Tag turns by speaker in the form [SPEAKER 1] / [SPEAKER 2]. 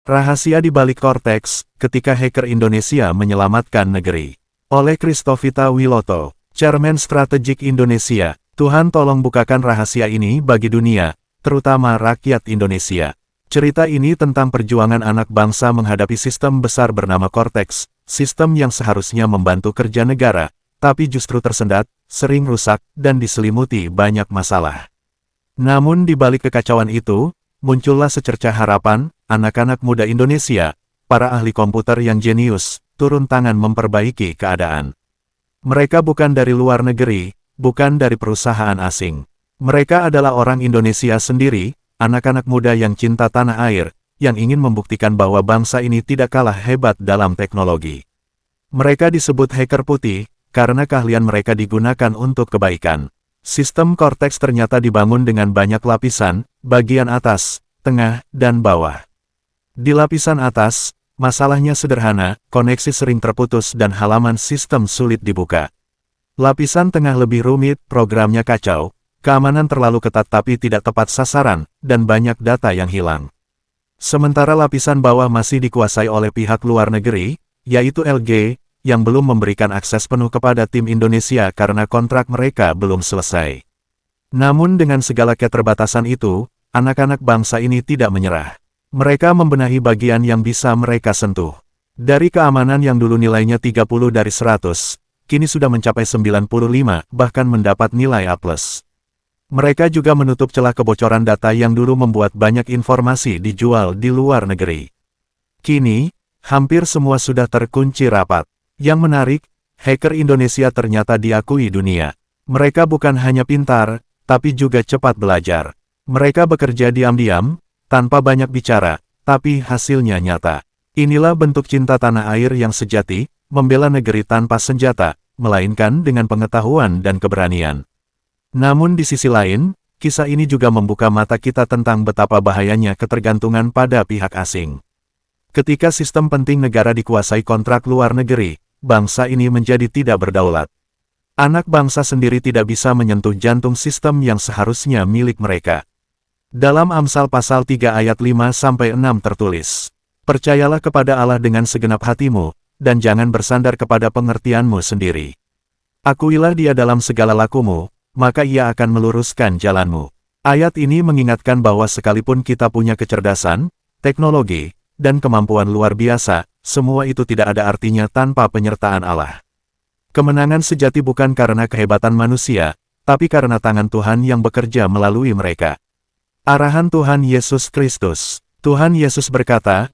[SPEAKER 1] Rahasia di balik Cortex, ketika hacker Indonesia menyelamatkan negeri. Oleh Christovita Wiloto, Chairman Strategik Indonesia. Tuhan tolong bukakan rahasia ini bagi dunia, terutama rakyat Indonesia. Cerita ini tentang perjuangan anak bangsa menghadapi sistem besar bernama Cortex, sistem yang seharusnya membantu kerja negara, tapi justru tersendat, sering rusak, dan diselimuti banyak masalah. Namun di balik kekacauan itu, muncullah secercah harapan, anak-anak muda Indonesia, para ahli komputer yang jenius, turun tangan memperbaiki keadaan. Mereka bukan dari luar negeri, bukan dari perusahaan asing. Mereka adalah orang Indonesia sendiri, anak-anak muda yang cinta tanah air, yang ingin membuktikan bahwa bangsa ini tidak kalah hebat dalam teknologi. Mereka disebut hacker putih, karena keahlian mereka digunakan untuk kebaikan. Sistem Cortex ternyata dibangun dengan banyak lapisan, bagian atas, tengah, dan bawah. Di lapisan atas, masalahnya sederhana, koneksi sering terputus dan halaman sistem sulit dibuka. Lapisan tengah lebih rumit, programnya kacau, keamanan terlalu ketat tapi tidak tepat sasaran, dan banyak data yang hilang. Sementara lapisan bawah masih dikuasai oleh pihak luar negeri, yaitu LG, yang belum memberikan akses penuh kepada tim Indonesia karena kontrak mereka belum selesai. Namun dengan segala keterbatasan itu, anak-anak bangsa ini tidak menyerah. Mereka membenahi bagian yang bisa mereka sentuh. Dari keamanan yang dulu nilainya 30 dari 100, kini sudah mencapai 95, bahkan mendapat nilai A+. Mereka juga menutup celah kebocoran data yang dulu membuat banyak informasi dijual di luar negeri. Kini, hampir semua sudah terkunci rapat. Yang menarik, hacker Indonesia ternyata diakui dunia. Mereka bukan hanya pintar, tapi juga cepat belajar. Mereka bekerja diam-diam, tanpa banyak bicara, tapi hasilnya nyata. Inilah bentuk cinta tanah air yang sejati, membela negeri tanpa senjata, melainkan dengan pengetahuan dan keberanian. Namun di sisi lain, kisah ini juga membuka mata kita tentang betapa bahayanya ketergantungan pada pihak asing. Ketika sistem penting negara dikuasai kontrak luar negeri, bangsa ini menjadi tidak berdaulat. Anak bangsa sendiri tidak bisa menyentuh jantung sistem yang seharusnya milik mereka. Dalam Amsal pasal 3 ayat 5-6 tertulis, "Percayalah kepada Allah dengan segenap hatimu, dan jangan bersandar kepada pengertianmu sendiri. Akuilah Dia dalam segala lakumu, maka Ia akan meluruskan jalanmu." Ayat ini mengingatkan bahwa sekalipun kita punya kecerdasan, teknologi, dan kemampuan luar biasa, semua itu tidak ada artinya tanpa penyertaan Allah. Kemenangan sejati bukan karena kehebatan manusia, tapi karena tangan Tuhan yang bekerja melalui mereka. Arahan Tuhan Yesus Kristus. Tuhan Yesus berkata,